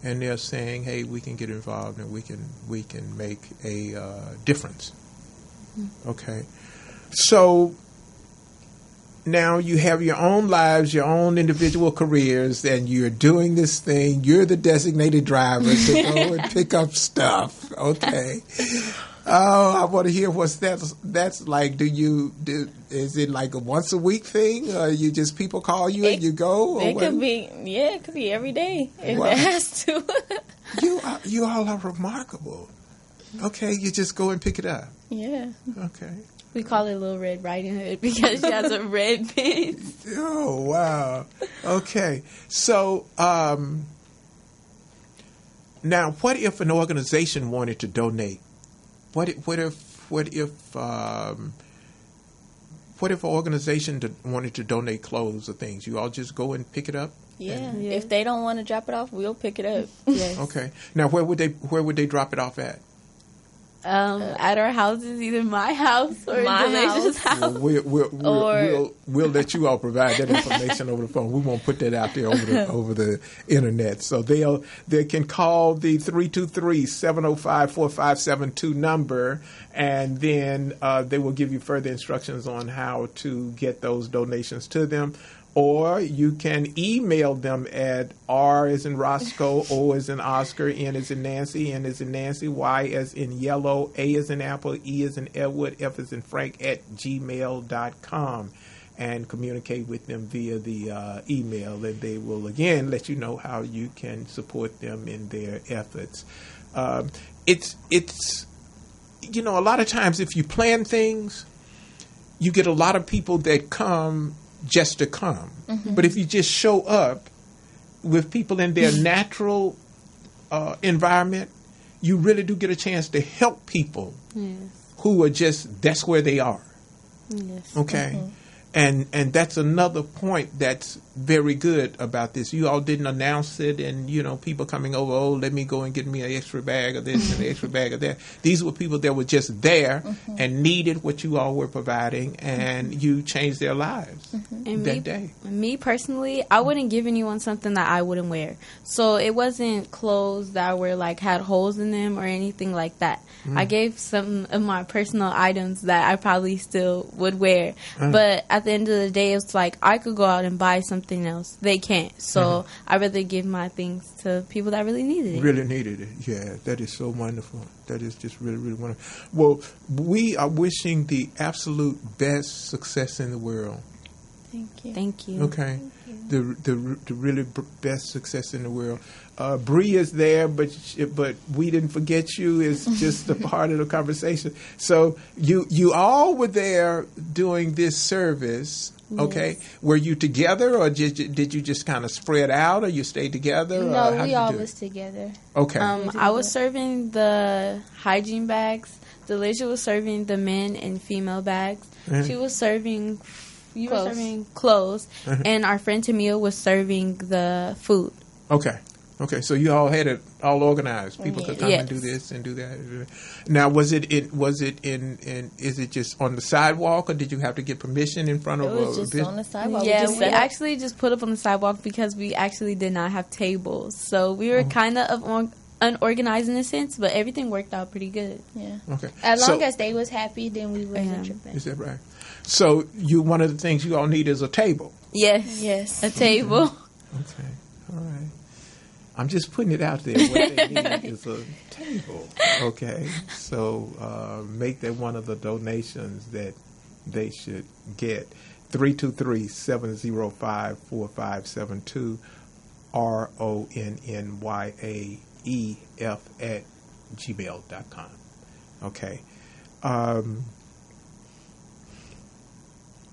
and they're saying, hey, we can get involved and we can make a difference. Okay. So now you have your own lives, your own individual careers, and you're doing this thing. You're the designated driver to go and pick up stuff. Okay. Oh, I want to hear what's that's like. Is it like a once a week thing, or you just people call you and you go? It could be every day if it has to. You all are remarkable. Okay, you just go and pick it up. Yeah. Okay. We call it Little Red Riding Hood because she has a red pen. Oh, wow. Okay. So, now, what if an organization wanted to donate? What if an organization wanted to donate clothes or things? You all just go and pick it up? Yeah. If they don't want to drop it off, we'll pick it up. Yes. Okay. Now, where would they drop it off at? At our houses, either my house or Delicia's house. Well, we'll let you all provide that information over the phone. We won't put that out there over the internet. So they can call the 323-705-4572 number, and then they will give you further instructions on how to get those donations to them. Or you can email them at R as in Roscoe, O as in Oscar, N as in Nancy, N as in Nancy, Y as in Yellow, A as in Apple, E as in Edward, F as in Frank at gmail.com, and communicate with them via the email, and they will again let you know how you can support them in their efforts. It's a lot of times if you plan things, you get a lot of people that come just to come. But if you just show up with people in their natural environment, you really do get a chance to help people who are just, that's where they are. Yes. Okay. And that's another point that's very good about this. You all didn't announce it, and people coming over. Oh, let me go and get me an extra bag of this and an extra bag of that. These were people that were just there and needed what you all were providing, and you changed their lives that day. Me personally, I wouldn't give anyone something that I wouldn't wear. So it wasn't clothes that were had holes in them or anything like that. I gave some of my personal items that I probably still would wear, but at the end of the day, it's I could go out and buy something else. They can't. So I'd rather give my things to people that really needed it. Really needed it. Yeah, that is so wonderful. That is just really, really wonderful. Well, we are wishing the absolute best success in the world. Thank you. Thank you. Okay. The really best success in the world. Bree is there, but we didn't forget you. It's just a part of the conversation. So you all were there doing this service. Okay. Yes. Were you together, or did you just kind of spread out, or you stayed together? No, we all was together. Okay. I was serving the hygiene bags. Delisha was serving the men and female bags. She was serving. You were serving clothes, and our friend Tamia was serving the food. Okay. So you all had it all organized. People could come and do this and do that. Now, is it just on the sidewalk, or did you have to get permission in front of? It was just on the sidewalk. Yeah, we actually just put up on the sidewalk because we actually did not have tables, so we were kind of unorganized in a sense, but everything worked out pretty good. Yeah. Okay. As long as they was happy, then we wasn't tripping. Is that right? So one of the things you all need is a table. Yes. A table. Okay. All right. I'm just putting it out there. What they need is a table. Okay. So make that one of the donations that they should get. 323-705-4572 RONNYAEF@gmail.com. Okay.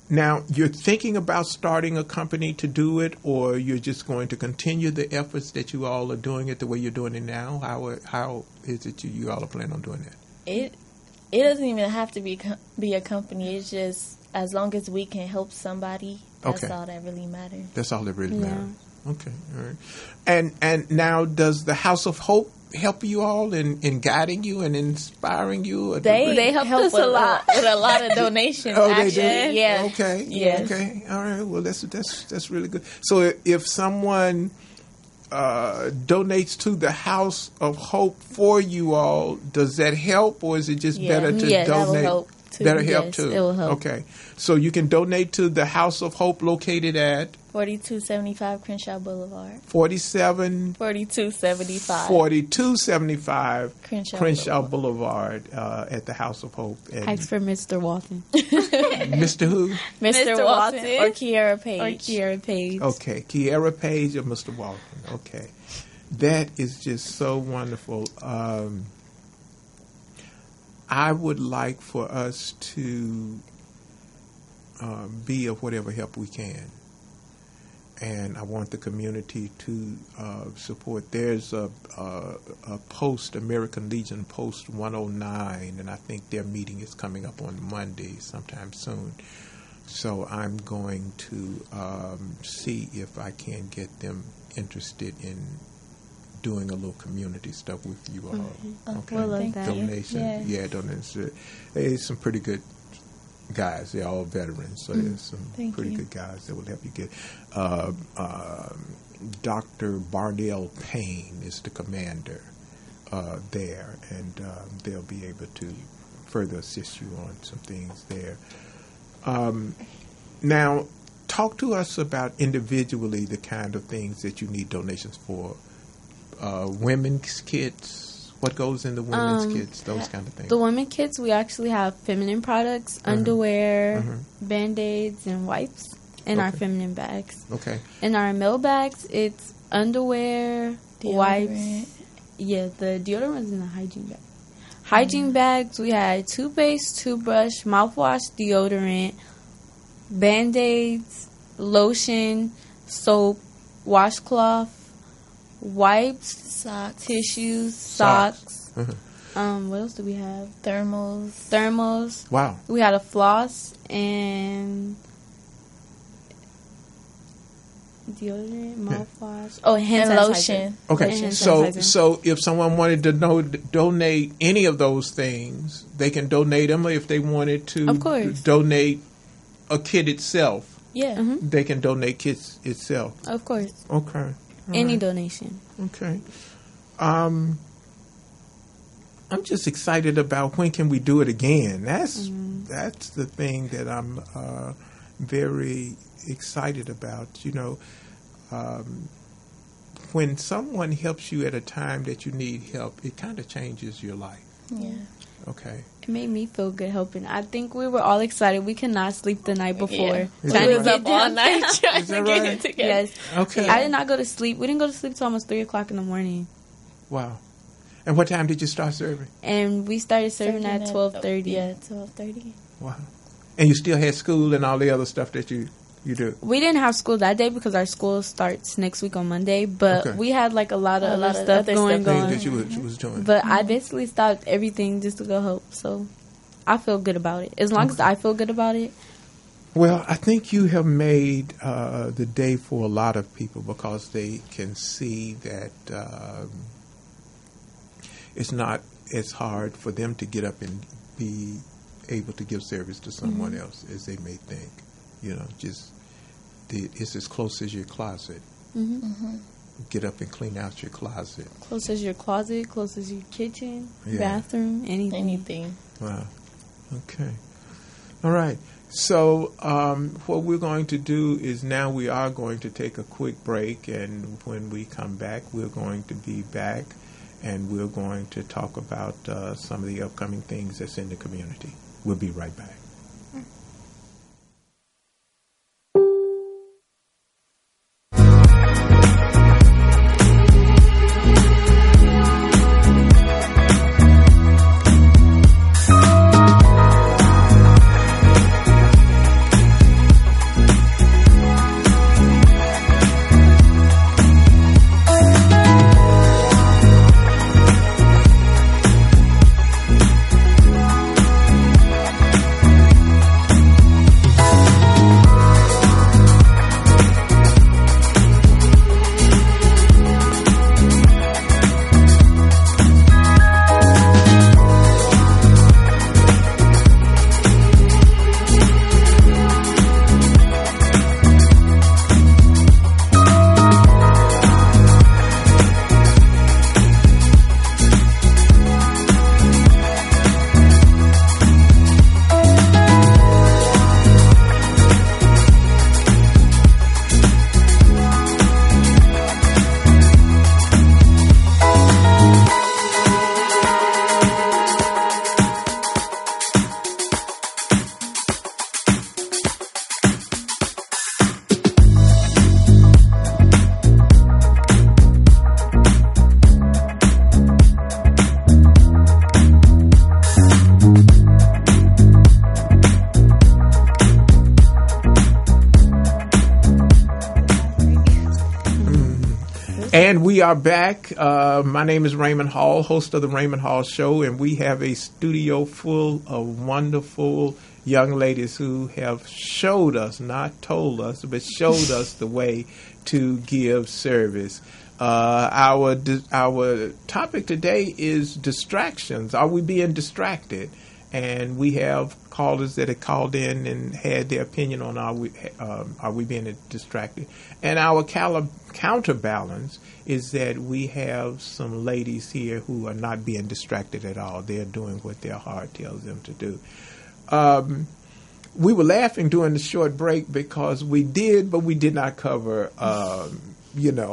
Now, you're thinking about starting a company to do it, or you're just going to continue the efforts that you all are doing it the way you're doing it now? How is it you all are planning on doing that? It doesn't even have to be a company. It's just as long as we can help somebody, that's all that really matters. That's all that really matters. Okay, all right. And now, does the House of Hope help you all in guiding you and inspiring you? They help us a lot with a lot of donations. They do? Yeah. Okay. Yes. Okay. All right. Well, that's really good. So if someone donates to the House of Hope for you all, does that help, or is it just better to donate? That will help too. That'll help too. It will help. Okay. So you can donate to the House of Hope located at 4275 Crenshaw Boulevard. 4275 Crenshaw Boulevard at the House of Hope. And ask for Mr. Walton. Mr. who? Mr. Walton or Kiara Page. Okay, Kiara Page or Mr. Walton. Okay. That is just so wonderful. I would like for us to be of whatever help we can. And I want the community to support. There's a post, American Legion Post 109, and I think their meeting is coming up on Monday sometime soon. So I'm going to see if I can get them interested in doing a little community stuff with you all. Okay, we'll love that. Donation, donations. There's some pretty good guys. They're all veterans, so there's some pretty good guys that will help you get. Dr. Barnell Payne is the commander there, and they'll be able to further assist you on some things there. Now, talk to us about individually the kind of things that you need donations for. Women's kits. What goes in the women's kits? Those kind of things. The women kits, we actually have feminine products, underwear, Band-Aids, and wipes in our feminine bags. Okay. In our male bags, it's underwear, wipes. Yeah, the deodorant's in the hygiene bag. Hygiene bags, we had toothpaste, toothbrush, mouthwash, deodorant, Band-Aids, lotion, soap, washcloth, wipes, Socks. tissues, socks. Uh-huh. What else do we have? Thermals. Wow. We had a floss and deodorant, mouthwash. Oh, hand And sanitizer. lotion. Okay, And hand so sanitizer. if someone wanted to donate any of those things, they can donate them. Or if they wanted to Of course. donate a kit itself, Yeah. they can donate kits itself. Of course. Okay. All Any right. donation. Okay. I'm just excited about when can we do it again. That's the thing that I'm very excited about. You know, when someone helps you at a time that you need help, it kind of changes your life. Yeah. Okay. It made me feel good helping. I think we were all excited. We could not sleep the night before. Yeah. Is Trying that to right? get Up all down. night trying Is to that get right? it together. Yes. Okay. I did not go to sleep. We didn't go to sleep till almost 3 o'clock in the morning. Wow. And what time did you start serving? And we started serving at 12:30. Yeah, 12:30. Wow. And you still had school and all the other stuff that you do. We didn't have school that day because our school starts next week on Monday. But Okay. we had like a lot of other stuff other going stuff on. Things that you was doing. But I basically stopped everything just to go help. So I feel good about it. As long as I feel good about it. Well, I think you have made the day for a lot of people because they can see that it's not as hard for them to get up and be able to give service to someone else as they may think. You know, just it's as close as your closet. Get up and clean out your closet. Close as your closet, close as your kitchen, Yeah. bathroom, anything. Anything. Wow. Okay. All right. So what we're going to do is now we are going to take a quick break, and when we come back, we're going to be back, and we're going to talk about some of the upcoming things that's in the community. We'll be right back. And we are back. My name is Raymond Hall, host of the Raymond Hall Show, and we have a studio full of wonderful young ladies who have showed us, not told us, but showed us the way to give service. Our topic today is distractions. Are we being distracted? And we have callers that have called in and had their opinion on are we being distracted. And our counterbalance is that we have some ladies here who are not being distracted at all. They're doing what their heart tells them to do. We were laughing during the short break because we did, but we did not cover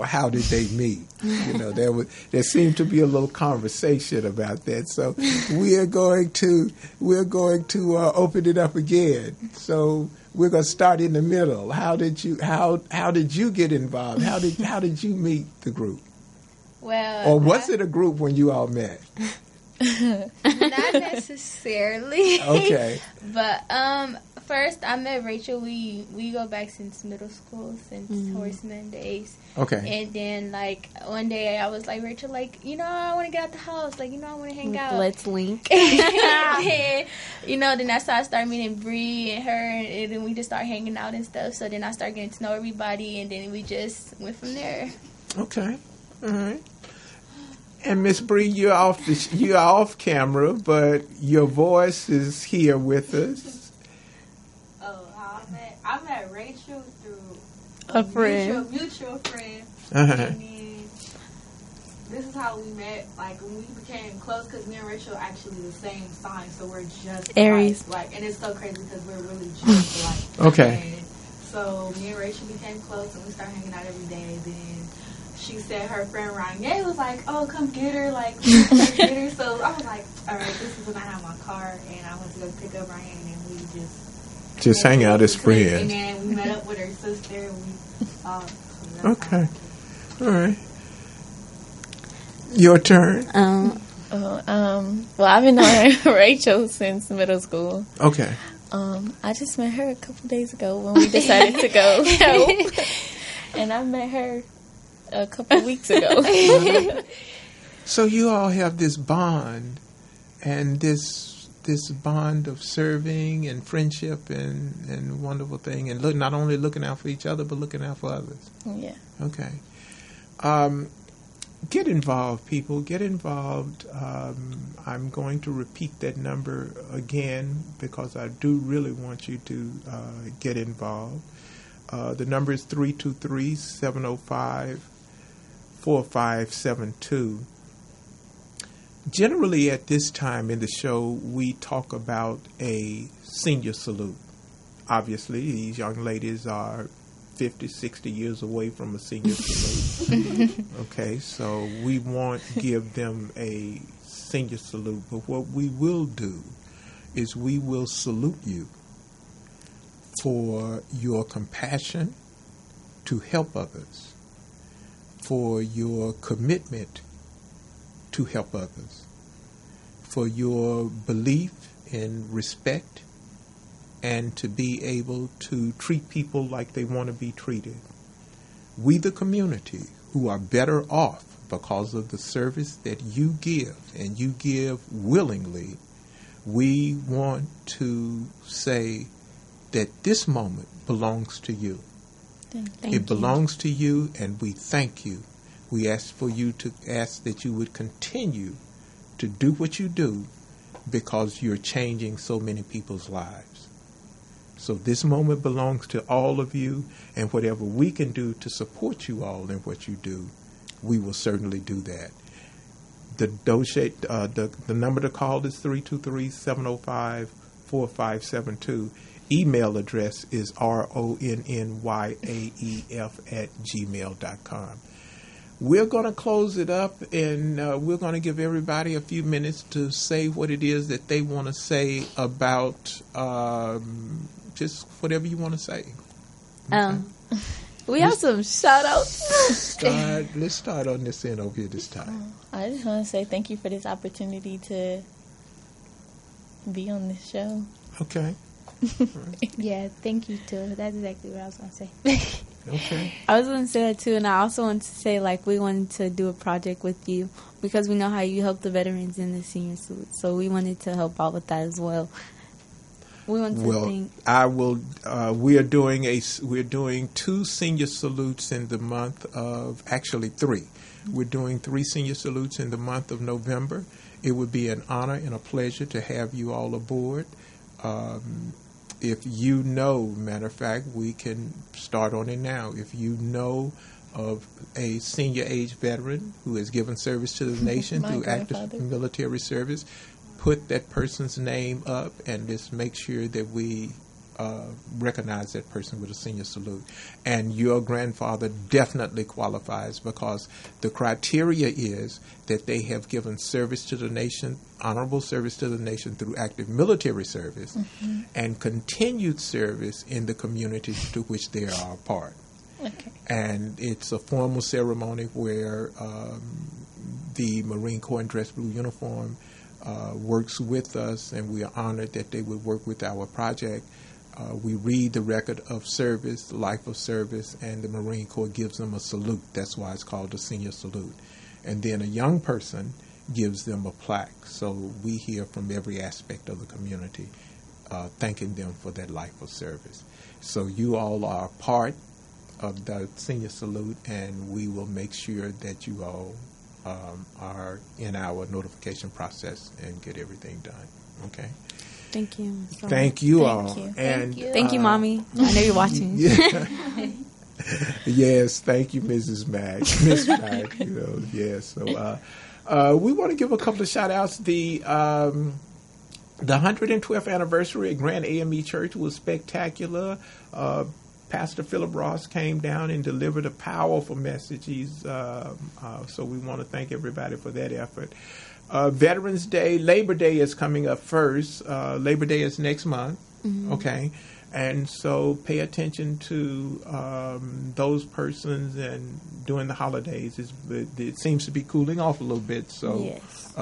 how did they meet? There seemed to be a little conversation about that. So we're going to open it up again. So we're going to start in the middle. How did you get involved? How did you meet the group? Well, Or was it a group when you all met? not necessarily. Okay. But first I met Rachel, we go back since middle school, since Horseman days. Okay. And then, like, one day I was like, Rachel, like, you know, I want to get out the house. Like, you know, I want to hang out. Let's link. Then, you know, then that's how I started meeting Bree and her, and then we just started hanging out and stuff. So then I started getting to know everybody, and then we just went from there. Okay. All right. And Miss Bree, you're off camera, but your voice is here with us. Oh, I met Rachel through A friend. mutual friend. Uh-huh. And then this is how we met. Like, when we became close, because me and Rachel are actually the same sign, so we're just Aries. like, and it's so crazy because we're really just like. Okay. And so me and Rachel became close, and we started hanging out every day. Then she said her friend Ryan was like, "Oh, come get her!" Like, come get her. So I was like, "All right, this is when I have my car, and I went to go pick up Ryan, and we just hang out as And friends. then we met up with her sister. And we Okay. All right. Your turn. Well, I've been knowing Rachel since middle school. Okay. I just met her a couple days ago when we decided to go help. And I met her a couple weeks ago. So you all have this bond, and this bond of serving and friendship and wonderful thing, and not only looking out for each other, but looking out for others. Yeah. Okay. Get involved, people. Get involved. I'm going to repeat that number again because I do really want you to get involved. The number is 323-705-4572. Generally, at this time in the show, we talk about a senior salute. Obviously, these young ladies are 50, 60 years away from a senior salute. Okay, so we won't give them a senior salute, but what we will do is we will salute you for your compassion to help others, for your commitment to help others, for your belief in respect and to be able to treat people like they want to be treated. We, the community, who are better off because of the service that you give, and you give willingly, we want to say that this moment belongs to you. It belongs to you, and we thank you. We ask that you would continue to do what you do because you're changing so many people's lives. So this moment belongs to all of you, and whatever we can do to support you all in what you do, we will certainly do that. The number to call is 323-705-4572. Email address is ronnyAef@gmail.com. We're going to close it up, and we're going to give everybody a few minutes to say what it is that they want to say about just whatever you want to say. Okay. We have some shout-outs. Let's start on this end over here this time. I just want to say thank you for this opportunity to be on this show. Okay. Yeah, thank you too. That's exactly what I was gonna say. Okay. I was going to say that too, and I also wanted to say, like, we wanted to do a project with you because we know how you help the veterans in the senior salute, so we wanted to help out with that as well. We want to think. I will. We're doing 2 senior salutes in the month of, actually 3. We're doing 3 senior salutes in the month of November. It would be an honor and a pleasure to have you all aboard. If you know, matter of fact, we can start on it now. If you know of a senior age veteran who has given service to the nation through active military service, put that person's name up and just make sure that we recognize that person with a senior salute. And your grandfather definitely qualifies because the criteria is that they have given service to the nation, honorable service to the nation through active military service, and continued service in the communities to which they are a part. Okay. And it's a formal ceremony where the Marine Corps in dress blue uniform works with us, and we are honored that they would work with our project. We read the record of service, the life of service, and the Marine Corps gives them a salute. That's why it's called the senior salute. And then a young person gives them a plaque. So we hear from every aspect of the community thanking them for that life of service. So you all are part of the senior salute, and we will make sure that you all are in our notification process and get everything done. Okay? Thank you. Thank you all. And thank you, Mommy. I know you're watching. Yes, thank you, Mrs. Mack. Miss Mack, yes. So we want to give a couple of shout-outs. The 112th anniversary at Grand AME Church was spectacular. Pastor Philip Ross came down and delivered a powerful message. So we want to thank everybody for that effort. Veterans Day, Labor Day is coming up first. Labor Day is next month, okay? And so pay attention to those persons and during the holidays. It seems to be cooling off a little bit, so Yes.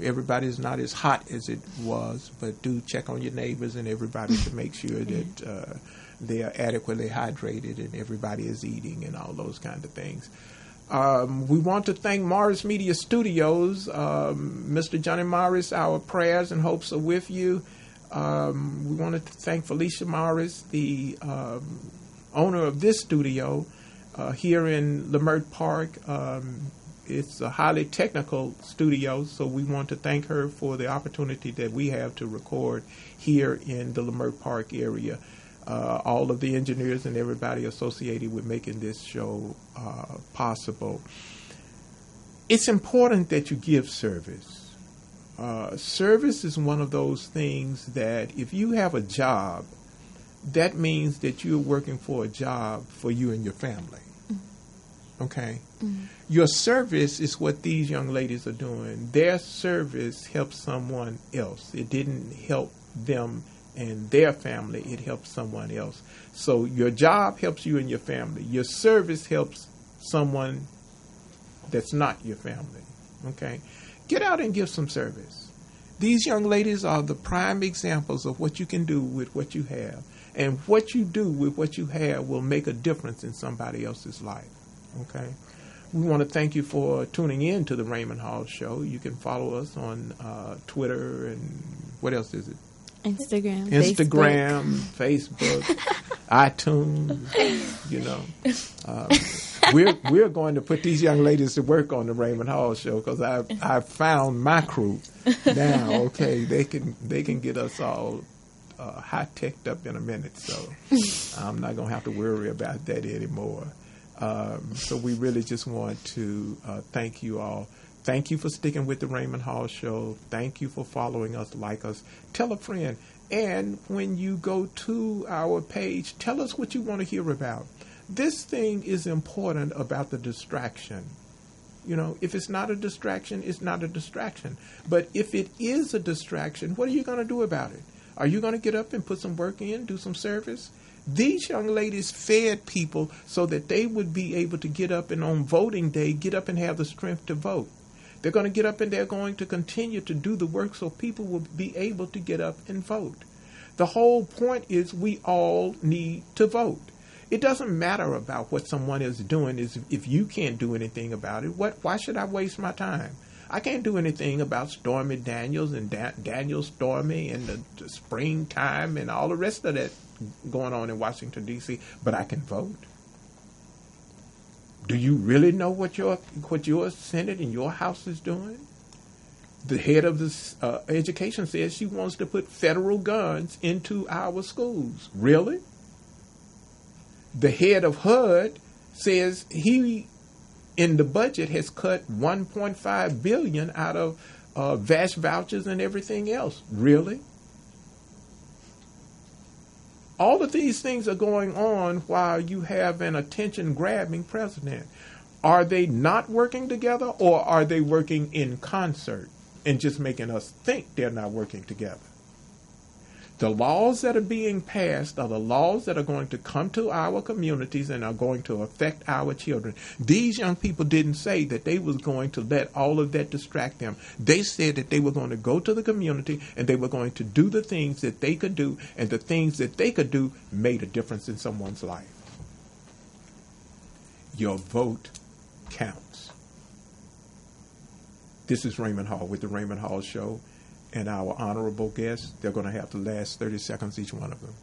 Everybody's not as hot as it was, but do check on your neighbors and everybody to make sure that they are adequately hydrated and everybody is eating and all those kind of things. We want to thank Morris Media Studios. Mr. Johnny Morris, our prayers and hopes are with you. We wanted to thank Felicia Morris, the owner of this studio here in Leimert Park. It's a highly technical studio, so we want to thank her for the opportunity that we have to record here in the Leimert Park area. All of the engineers and everybody associated with making this show possible. It's important that you give service. Service is one of those things that if you have a job, that means that you're working for a job for you and your family. Okay? Mm-hmm. Your service is what these young ladies are doing. Their service helps someone else. It didn't help them and their family, it helps someone else. So your job helps you and your family. Your service helps someone that's not your family. Okay? Get out and give some service. These young ladies are the prime examples of what you can do with what you have. And what you do with what you have will make a difference in somebody else's life. Okay? We want to thank you for tuning in to the Raymond Hall Show. You can follow us on Twitter and what else is it? Instagram, Facebook, iTunes. We're going to put these young ladies to work on the Raymond Hall Show because I've found my crew now. Okay, they can get us all high teched up in a minute. So I'm not gonna have to worry about that anymore. So we really just want to thank you all. Thank you for sticking with the Raymond Hall Show. Thank you for following us, like us. Tell a friend. And when you go to our page, tell us what you want to hear about. This thing is important about the distraction. If it's not a distraction, it's not a distraction. But if it is a distraction, what are you going to do about it? Are you going to get up and put some work in, do some service? These young ladies fed people so that they would be able to get up and on voting day, get up and have the strength to vote. They're going to get up and they're going to continue to do the work so people will be able to get up and vote. The whole point is we all need to vote. It doesn't matter about what someone is doing if you can't do anything about it. Why should I waste my time? I can't do anything about Stormy Daniels and Daniel Stormy and the springtime and all the rest of that going on in Washington, D.C., but I can vote. Do you really know what your Senate and your House is doing? The head of this education says she wants to put federal guns into our schools. Really? The head of HUD says he, in the budget, has cut $1.5 billion out of VASH vouchers and everything else. Really? All of these things are going on while you have an attention-grabbing president. Are they not working together, or are they working in concert and just making us think they're not working together? The laws that are being passed are the laws that are going to come to our communities and are going to affect our children. These young people didn't say that they was going to let all of that distract them. They said that they were going to go to the community and they were going to do the things that they could do, and the things that they could do made a difference in someone's life. Your vote counts. This is Raymond Hall with the Raymond Hall Show. And our honorable guests, they're going to have the last 30 seconds, each one of them.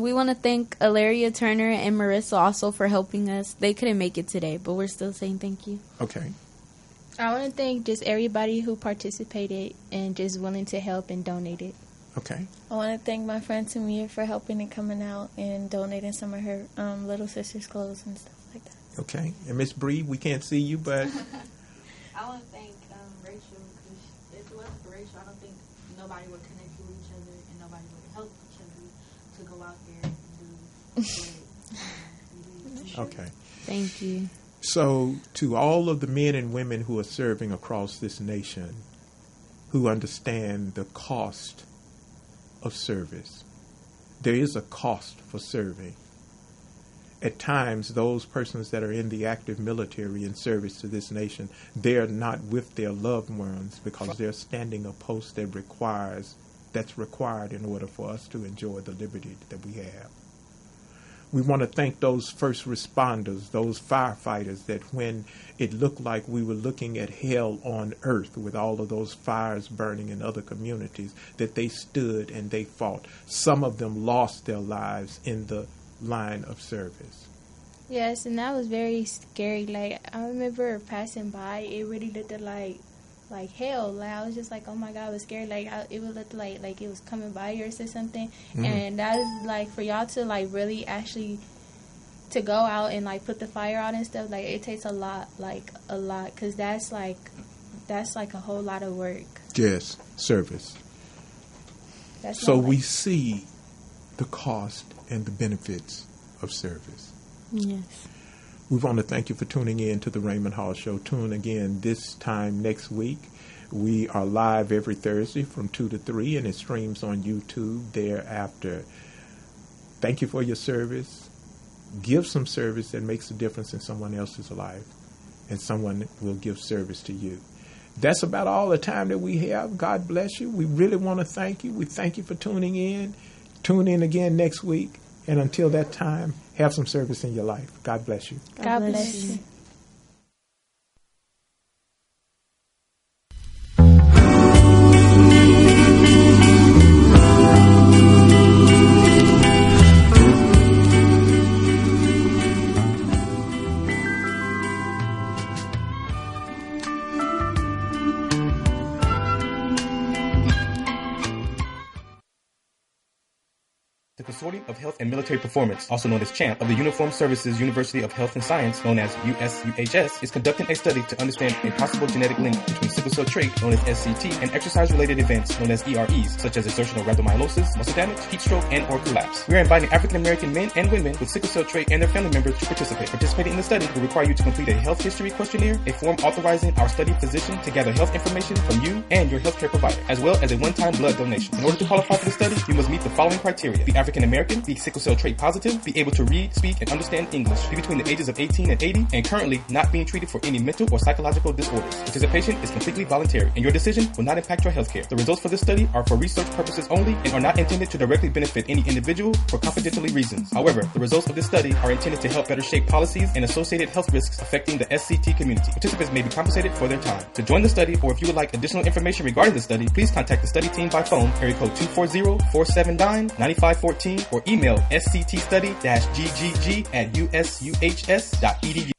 We want to thank Alaria Turner and Marissa also for helping us. They couldn't make it today, but we're still saying thank you. Okay. I want to thank just everybody who participated and just willing to help and donated. Okay. I want to thank my friend Tamia for helping and coming out and donating some of her little sister's clothes and stuff like that. Okay. And Miss Bree, we can't see you, but... I want to thank Rachel, because if it wasn't for Rachel, I don't think nobody would connect to each other and nobody would help each other to go out there and do what Okay. Thank you. So, to all of the men and women who are serving across this nation, who understand the cost of service, there is a cost for serving. At times, those persons that are in the active military in service to this nation, they're not with their loved ones because they're standing a post that's required in order for us to enjoy the liberty that we have. We want to thank those first responders, those firefighters, that when it looked like we were looking at hell on earth with all of those fires burning in other communities, that they stood and they fought. Some of them lost their lives in the line of service. Yes, and that was very scary. Like, I remember passing by, it really looked like hell. Like, I was just like, oh my God, it was scary. Like, it would look like it was coming by us or something. Mm-hmm. And that is like, for y'all to like really actually to go out and like put the fire out and stuff, like it takes a lot, because that's like a whole lot of work. Yes, service. So we see the cost and the benefits of service. Yes. We want to thank you for tuning in to the Raymond Hall Show. Tune again this time next week. We are live every Thursday from 2 to 3, and it streams on YouTube thereafter. Thank you for your service. Give some service that makes a difference in someone else's life, and someone will give service to you. That's about all the time that we have. God bless you. We really want to thank you. We thank you for tuning in. Tune in again next week. And until that time, have some service in your life. God bless you. God bless you. The Consortium of Health and Military Performance, also known as CHAMP, of the Uniformed Services University of Health and Science, known as USUHS, is conducting a study to understand a possible genetic link between sickle cell trait, known as SCT, and exercise-related events, known as EREs, such as exertional rhabdomyolysis, muscle damage, heat stroke, and or collapse. We are inviting African-American men and women with sickle cell trait and their family members to participate. Participating in the study will require you to complete a health history questionnaire, a form authorizing our study physician to gather health information from you and your healthcare provider, as well as a one-time blood donation. In order to qualify for the study, you must meet the following criteria: be African American, be sickle cell trait positive, be able to read, speak, and understand English, be between the ages of 18 and 80, and currently not being treated for any mental or psychological disorders. Participation is completely voluntary, and your decision will not impact your healthcare. The results for this study are for research purposes only and are not intended to directly benefit any individual for confidentiality reasons. However, the results of this study are intended to help better shape policies and associated health risks affecting the SCT community. Participants may be compensated for their time. To join the study, or if you would like additional information regarding the study, please contact the study team by phone, area code 240-479-9514, or email sctstudy-ggg@usuhs.edu.